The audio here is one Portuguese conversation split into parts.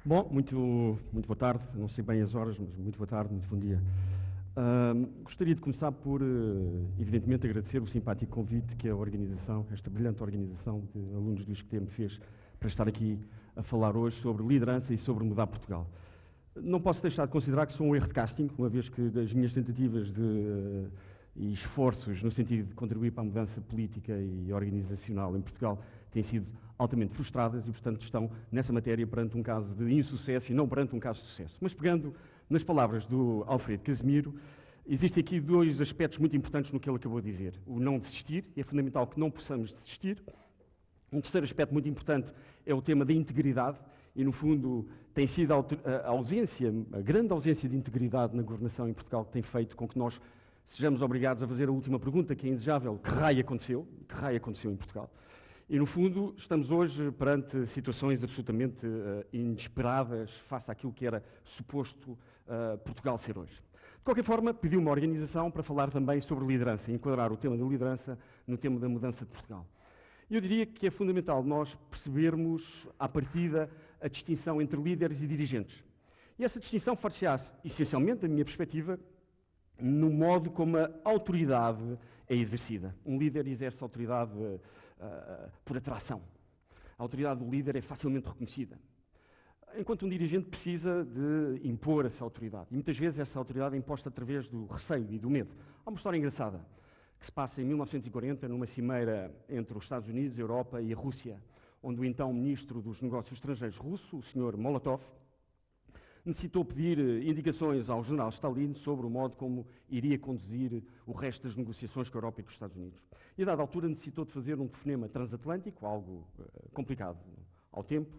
Bom, muito boa tarde, não sei bem as horas, mas muito boa tarde, muito bom dia. Gostaria de começar por, evidentemente, agradecer o simpático convite que a organização, esta brilhante organização de alunos do ISCTE me fez para estar aqui a falar hoje sobre liderança e sobre mudar Portugal. Não posso deixar de considerar que sou um erro de casting, uma vez que das minhas tentativas e esforços no sentido de contribuir para a mudança política e organizacional em Portugal têm sido altamente frustradas e, portanto, estão nessa matéria perante um caso de insucesso e não perante um caso de sucesso. Mas pegando nas palavras do Alfredo Casemiro, existem aqui dois aspectos muito importantes no que ele acabou de dizer. O não desistir, e é fundamental que não possamos desistir. Um terceiro aspecto muito importante é o tema da integridade, e no fundo tem sido a grande ausência de integridade na governação em Portugal que tem feito com que nós sejamos obrigados a fazer a última pergunta, que é indesejável: que raio aconteceu? Que raio aconteceu em Portugal? E no fundo estamos hoje perante situações absolutamente inesperadas face àquilo que era suposto Portugal ser hoje. De qualquer forma, pediu uma organização para falar também sobre liderança, enquadrar o tema da liderança no tema da mudança de Portugal. Eu diria que é fundamental nós percebermos, à partida, a distinção entre líderes e dirigentes. E essa distinção far-se-á, essencialmente, da minha perspectiva, no modo como a autoridade é exercida. Um líder exerce autoridade por atração. A autoridade do líder é facilmente reconhecida. Enquanto um dirigente precisa de impor essa autoridade. E muitas vezes essa autoridade é imposta através do receio e do medo. Há uma história engraçada que se passa em 1940, numa cimeira entre os Estados Unidos, a Europa e a Rússia, onde o então ministro dos Negócios Estrangeiros russo, o Sr. Molotov, necessitou pedir indicações ao general Stalin sobre o modo como iria conduzir o resto das negociações com a Europa e com os Estados Unidos. E, a dada altura, necessitou de fazer um telefonema transatlântico, algo complicado ao tempo,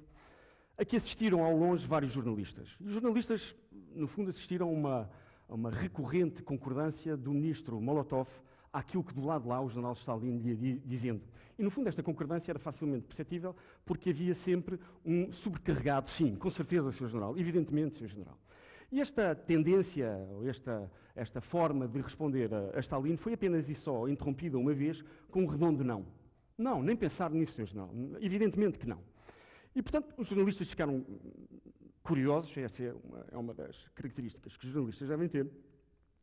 a que assistiram ao longe vários jornalistas. E os jornalistas, no fundo, assistiram a uma recorrente concordância do ministro Molotov àquilo que do lado de lá o general Stalin lhe ia dizendo. E, no fundo, esta concordância era facilmente perceptível porque havia sempre um sobrecarregado, sim, com certeza, Sr. General, evidentemente, Sr. General. E esta tendência, ou esta forma de responder a Stalin foi apenas e só interrompida uma vez com um redondo não. Não, nem pensar nisso, Sr. General. Evidentemente que não. E, portanto, os jornalistas ficaram curiosos, essa é uma das características que os jornalistas devem ter,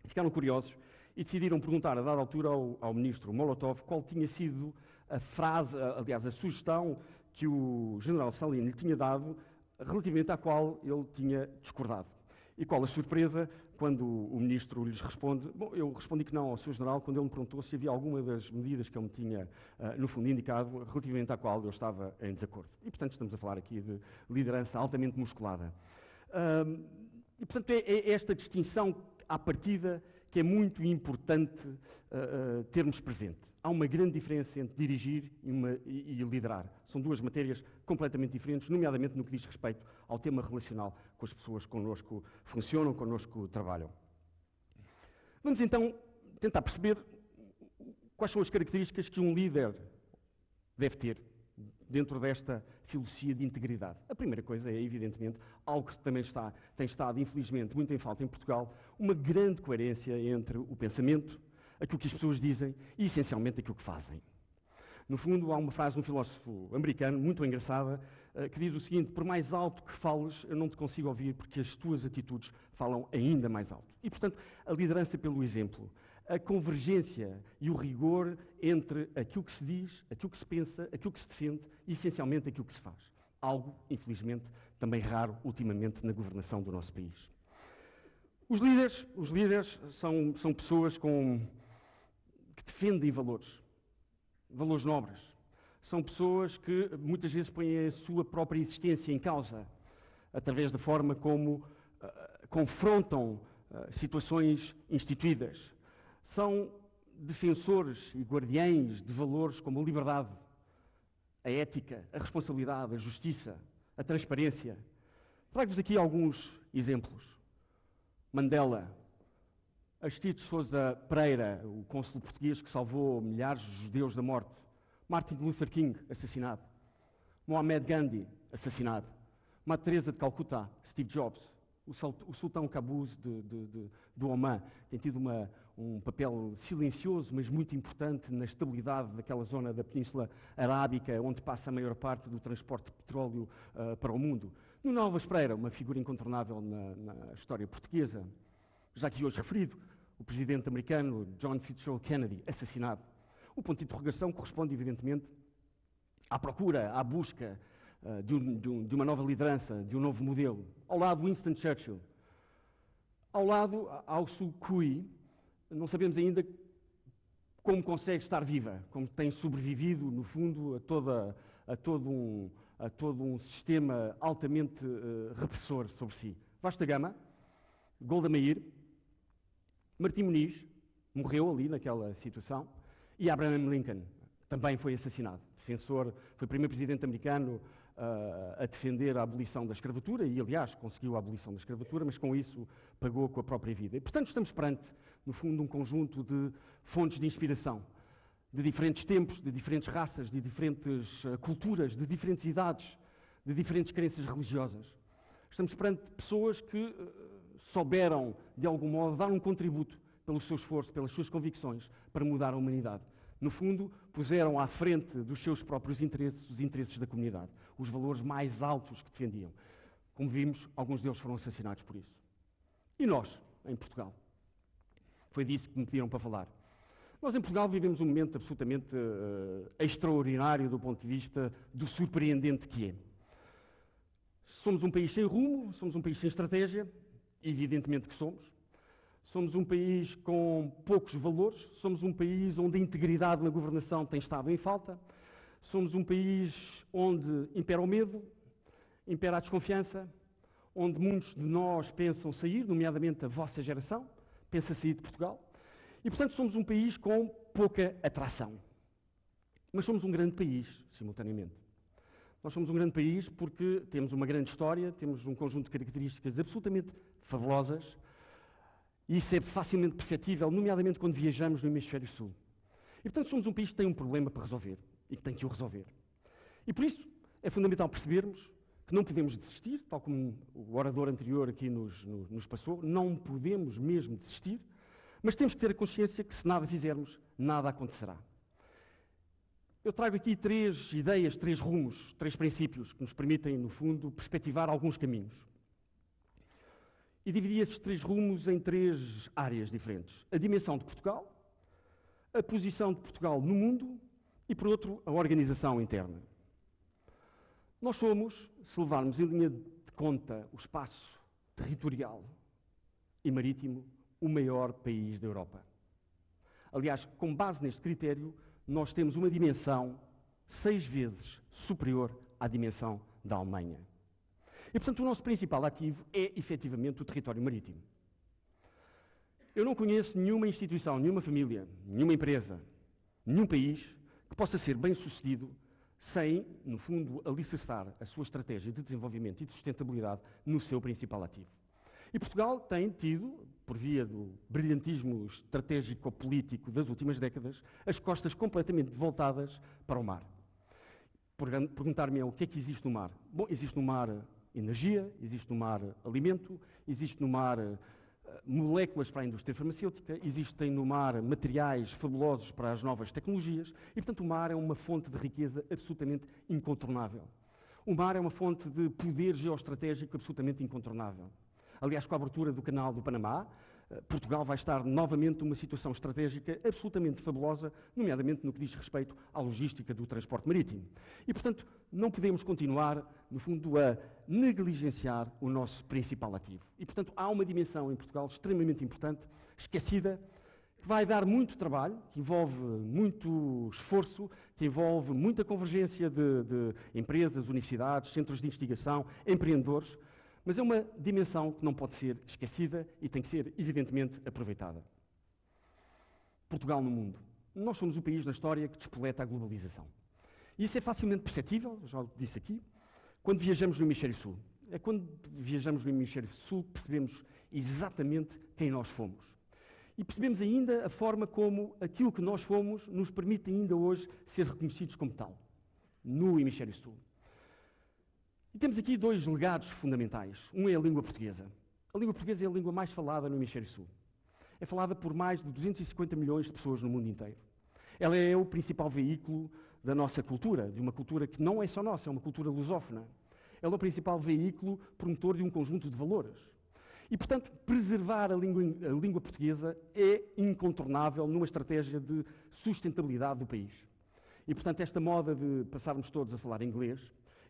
ficaram curiosos e decidiram perguntar, a dada altura, ao ministro Molotov qual tinha sido a frase, aliás, a sugestão que o general Stalin lhe tinha dado relativamente à qual ele tinha discordado. E qual a surpresa quando o ministro lhes responde: bom, eu respondi que não ao Sr. General quando ele me perguntou se havia alguma das medidas que ele me tinha, no fundo, indicado, relativamente à qual eu estava em desacordo. E, portanto, estamos a falar aqui de liderança altamente musculada. E, portanto, é esta distinção, à partida, que é muito importante termos presente. Há uma grande diferença entre dirigir e liderar. São duas matérias completamente diferentes, nomeadamente no que diz respeito ao tema relacional com as pessoas que connosco funcionam, connosco trabalham. Vamos então tentar perceber quais são as características que um líder deve ter dentro desta filosofia de integridade. A primeira coisa é, evidentemente, algo que também tem estado, infelizmente, muito em falta em Portugal, uma grande coerência entre o pensamento, aquilo que as pessoas dizem e, essencialmente, aquilo que fazem. No fundo, há uma frase de um filósofo americano, muito engraçada, que diz o seguinte: por mais alto que fales, eu não te consigo ouvir porque as tuas atitudes falam ainda mais alto. E, portanto, a liderança pelo exemplo, a convergência e o rigor entre aquilo que se diz, aquilo que se pensa, aquilo que se defende e, essencialmente, aquilo que se faz. Algo, infelizmente, também raro ultimamente na governação do nosso país. Os líderes são pessoas que defendem valores nobres. São pessoas que muitas vezes põem a sua própria existência em causa, através da forma como confrontam situações instituídas. São defensores e guardiães de valores como a liberdade, a ética, a responsabilidade, a justiça, a transparência. Trago-vos aqui alguns exemplos. Mandela, Aristides Sousa Pereira, o cônsul português que salvou milhares de judeus da morte. Martin Luther King, assassinado. Mohamed Gandhi, assassinado. Madre Teresa de Calcutá, Steve Jobs. O sultão Qaboos do Omã tem tido um papel silencioso, mas muito importante na estabilidade daquela zona da Península Arábica, onde passa a maior parte do transporte de petróleo para o mundo. Nuno Álvares Pereira, uma figura incontornável na história portuguesa, já que hoje referido, o presidente americano John Fitzgerald Kennedy, assassinado. O ponto de interrogação corresponde, evidentemente, à procura, à busca de uma nova liderança, de um novo modelo. Ao lado, Winston Churchill. Ao lado, Aung San Suu Kyi, não sabemos ainda como consegue estar viva, como tem sobrevivido, no fundo, a todo um sistema altamente repressor sobre si. Vasta Gama, Golda Meir, Martim Muniz, morreu ali naquela situação, e Abraham Lincoln também foi assassinado. Defensor, foi o primeiro presidente americano a defender a abolição da escravatura, e aliás conseguiu a abolição da escravatura, mas com isso pagou com a própria vida. E portanto estamos perante, no fundo, um conjunto de fontes de inspiração, de diferentes tempos, de diferentes raças, de diferentes culturas, de diferentes idades, de diferentes crenças religiosas. Estamos perante pessoas que souberam, de algum modo, dar um contributo pelo seu esforço, pelas suas convicções, para mudar a humanidade. No fundo, puseram à frente dos seus próprios interesses, os interesses da comunidade, os valores mais altos que defendiam. Como vimos, alguns deles foram assassinados por isso. E nós, em Portugal? Foi disso que me pediram para falar. Nós, em Portugal, vivemos um momento absolutamente extraordinário do ponto de vista do surpreendente que é. Somos um país sem rumo, somos um país sem estratégia, evidentemente que somos. Somos um país com poucos valores, somos um país onde a integridade na governação tem estado em falta, somos um país onde impera o medo, impera a desconfiança, onde muitos de nós pensam sair, nomeadamente a vossa geração, pensa sair de Portugal, e portanto somos um país com pouca atração. Mas somos um grande país, simultaneamente. Nós somos um grande país porque temos uma grande história, temos um conjunto de características absolutamente fabulosas, e isso é facilmente perceptível, nomeadamente quando viajamos no Hemisfério Sul. E, portanto, somos um país que tem um problema para resolver e que tem que o resolver. E, por isso, é fundamental percebermos que não podemos desistir, tal como o orador anterior aqui nos passou, não podemos mesmo desistir, mas temos que ter a consciência que, se nada fizermos, nada acontecerá. Eu trago aqui 3 ideias, 3 rumos, 3 princípios que nos permitem, no fundo, perspectivar alguns caminhos. E dividi esses 3 rumos em 3 áreas diferentes. A dimensão de Portugal, a posição de Portugal no mundo e, por outro, a organização interna. Nós somos, se levarmos em linha de conta o espaço territorial e marítimo, o maior país da Europa. Aliás, com base neste critério, nós temos uma dimensão 6 vezes superior à dimensão da Alemanha. E, portanto, o nosso principal ativo é, efetivamente, o território marítimo. Eu não conheço nenhuma instituição, nenhuma família, nenhuma empresa, nenhum país que possa ser bem-sucedido sem, no fundo, alicerçar a sua estratégia de desenvolvimento e de sustentabilidade no seu principal ativo. E Portugal tem tido, por via do brilhantismo estratégico-político das últimas décadas, as costas completamente voltadas para o mar. Perguntar-me o que é que existe no mar? Bom, existe no mar energia, existe no mar alimento, existe no mar moléculas para a indústria farmacêutica, existem no mar materiais fabulosos para as novas tecnologias e, portanto, o mar é uma fonte de riqueza absolutamente incontornável. O mar é uma fonte de poder geoestratégico absolutamente incontornável. Aliás, com a abertura do canal do Panamá, Portugal vai estar novamente numa situação estratégica absolutamente fabulosa, nomeadamente no que diz respeito à logística do transporte marítimo. E, portanto, não podemos continuar, no fundo, a negligenciar o nosso principal ativo. E, portanto, há uma dimensão em Portugal extremamente importante, esquecida, que vai dar muito trabalho, que envolve muito esforço, que envolve muita convergência de empresas, universidades, centros de investigação, empreendedores, mas é uma dimensão que não pode ser esquecida e tem que ser, evidentemente, aproveitada. Portugal no mundo. Nós somos o país na história que despoleta a globalização. E isso é facilmente perceptível, já o disse aqui, quando viajamos no Hemisfério Sul. É quando viajamos no Hemisfério Sul que percebemos exatamente quem nós fomos. E percebemos ainda a forma como aquilo que nós fomos nos permite ainda hoje ser reconhecidos como tal, no Hemisfério Sul. E temos aqui 2 legados fundamentais. Um é a língua portuguesa. A língua portuguesa é a língua mais falada no Hemisfério Sul. é falada por mais de 250 milhões de pessoas no mundo inteiro. Ela é o principal veículo da nossa cultura, de uma cultura que não é só nossa, é uma cultura lusófona. Ela é o principal veículo promotor de um conjunto de valores. E, portanto, preservar a língua portuguesa é incontornável numa estratégia de sustentabilidade do país. E, portanto, esta moda de passarmos todos a falar inglês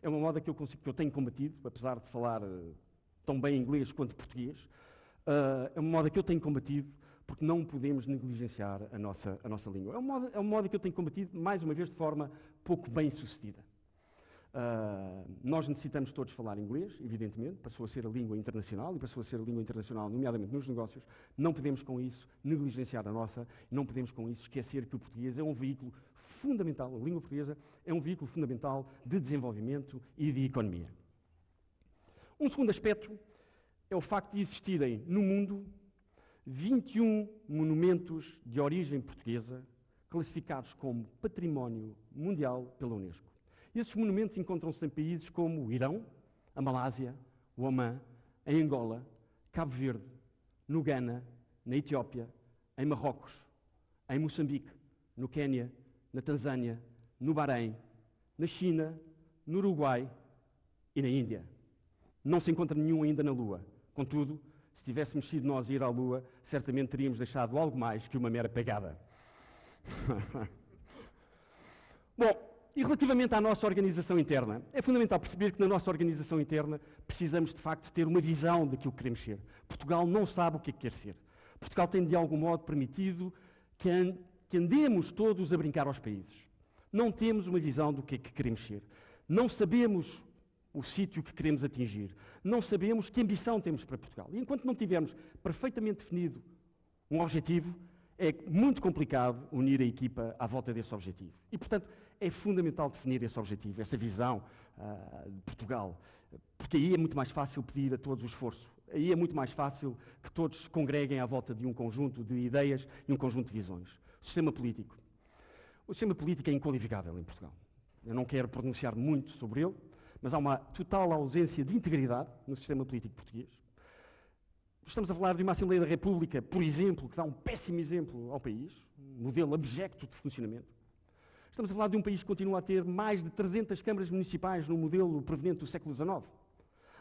é uma moda que eu tenho combatido, apesar de falar tão bem inglês quanto português. É uma moda que eu tenho combatido porque não podemos negligenciar a nossa língua. É uma moda que eu tenho combatido, mais uma vez, de forma pouco bem sucedida. Nós necessitamos todos falar inglês, evidentemente, passou a ser a língua internacional, e passou a ser a língua internacional, nomeadamente nos negócios. Não podemos com isso negligenciar a nossa, não podemos com isso esquecer que o português é um veículo fundamental, a língua portuguesa é um veículo fundamental de desenvolvimento e de economia. Um segundo aspecto é o facto de existirem no mundo 21 monumentos de origem portuguesa classificados como Património Mundial pela Unesco. Esses monumentos encontram-se em países como o Irão, a Malásia, o Omã, em Angola, Cabo Verde, no Ghana, na Etiópia, em Marrocos, em Moçambique, no Quénia, na Tanzânia, no Bahrein, na China, no Uruguai e na Índia. Não se encontra nenhum ainda na Lua. Contudo, se tivéssemos sido nós a ir à Lua, certamente teríamos deixado algo mais que uma mera pegada. Bom, e relativamente à nossa organização interna, é fundamental perceber que na nossa organização interna precisamos, de facto, ter uma visão daquilo que queremos ser. Portugal não sabe o que é que quer ser. Portugal tem, de algum modo, permitido que andemos todos a brincar aos países. Não temos uma visão do que é que queremos ser. Não sabemos o sítio que queremos atingir. Não sabemos que ambição temos para Portugal. E enquanto não tivermos perfeitamente definido um objetivo, é muito complicado unir a equipa à volta desse objetivo. E, portanto, é fundamental definir esse objetivo, essa visão de Portugal, porque aí é muito mais fácil pedir a todos o esforço. Aí é muito mais fácil que todos se congreguem à volta de um conjunto de ideias e um conjunto de visões. O sistema político. O sistema político é inqualificável em Portugal. Eu não quero pronunciar muito sobre ele, mas há uma total ausência de integridade no sistema político português. Estamos a falar de uma Assembleia da República, por exemplo, que dá um péssimo exemplo ao país, um modelo abjecto de funcionamento. Estamos a falar de um país que continua a ter mais de 300 câmaras municipais no modelo proveniente do século XIX,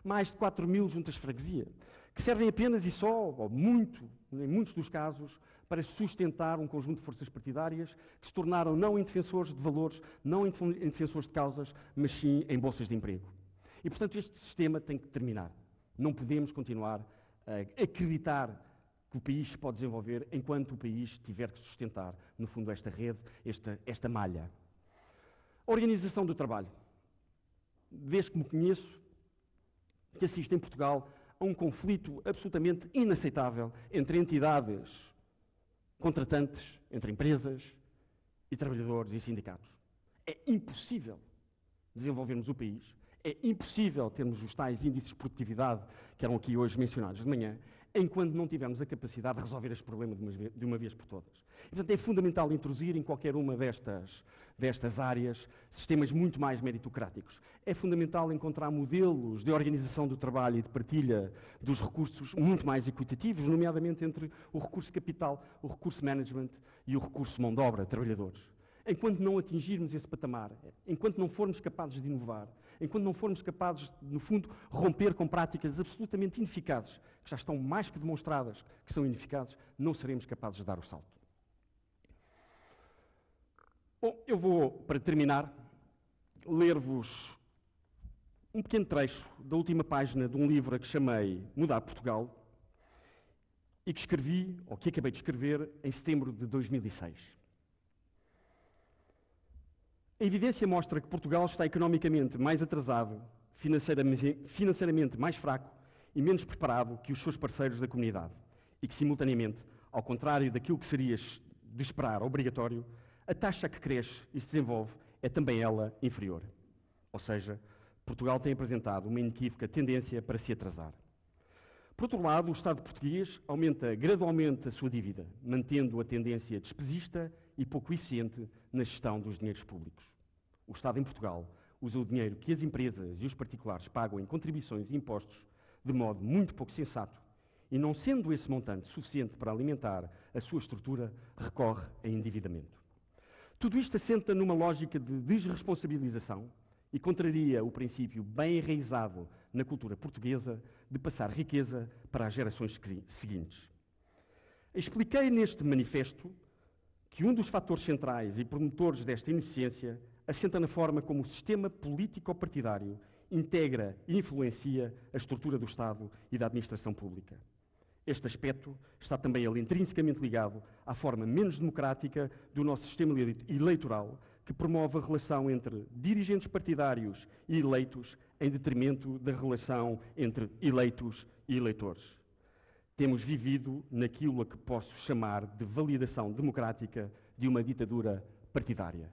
mais de 4.000 juntas de freguesia, que servem apenas e só, ou muito, em muitos dos casos, para sustentar um conjunto de forças partidárias que se tornaram não em defensores de valores, não em defensores de causas, mas sim em bolsas de emprego. E, portanto, este sistema tem que terminar. Não podemos continuar a acreditar que o país se pode desenvolver enquanto o país tiver que sustentar, no fundo, esta rede, esta malha. A organização do trabalho. Desde que me conheço, que assisto em Portugal a um conflito absolutamente inaceitável entre entidades contratantes, entre empresas e trabalhadores e sindicatos. É impossível desenvolvermos o país, é impossível termos os tais índices de produtividade que eram aqui hoje mencionados de manhã, enquanto não tivermos a capacidade de resolver este problema de uma vez por todas. E, portanto, é fundamental introduzir em qualquer uma destas áreas sistemas muito mais meritocráticos. É fundamental encontrar modelos de organização do trabalho e de partilha dos recursos muito mais equitativos, nomeadamente entre o recurso capital, o recurso management e o recurso mão de obra, trabalhadores. Enquanto não atingirmos esse patamar, enquanto não formos capazes de inovar, enquanto não formos capazes, no fundo, romper com práticas absolutamente ineficazes, que já estão mais que demonstradas que são ineficazes, não seremos capazes de dar o salto. Bom, eu vou, para terminar, ler-vos um pequeno trecho da última página de um livro a que chamei Mudar Portugal e que escrevi, ou que acabei de escrever, em setembro de 2006. A evidência mostra que Portugal está economicamente mais atrasado, financeiramente mais fraco e menos preparado que os seus parceiros da comunidade e que, simultaneamente, ao contrário daquilo que seria de esperar obrigatório, a taxa que cresce e se desenvolve é também ela inferior. Ou seja, Portugal tem apresentado uma inequívoca tendência para se atrasar. Por outro lado, o Estado português aumenta gradualmente a sua dívida, mantendo a tendência despesista e pouco eficiente na gestão dos dinheiros públicos. O Estado em Portugal usa o dinheiro que as empresas e os particulares pagam em contribuições e impostos de modo muito pouco sensato e não sendo esse montante suficiente para alimentar a sua estrutura, recorre a endividamento. Tudo isto assenta numa lógica de desresponsabilização e contraria o princípio bem enraizado na cultura portuguesa de passar riqueza para as gerações seguintes. Expliquei neste manifesto que um dos fatores centrais e promotores desta ineficiência assenta na forma como o sistema político-partidário integra e influencia a estrutura do Estado e da administração pública. Este aspecto está também intrinsecamente ligado à forma menos democrática do nosso sistema eleitoral, que promove a relação entre dirigentes partidários e eleitos em detrimento da relação entre eleitos e eleitores. Temos vivido naquilo a que posso chamar de validação democrática de uma ditadura partidária.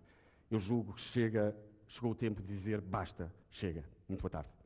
Eu julgo que chegou o tempo de dizer basta, chega. Muito boa tarde.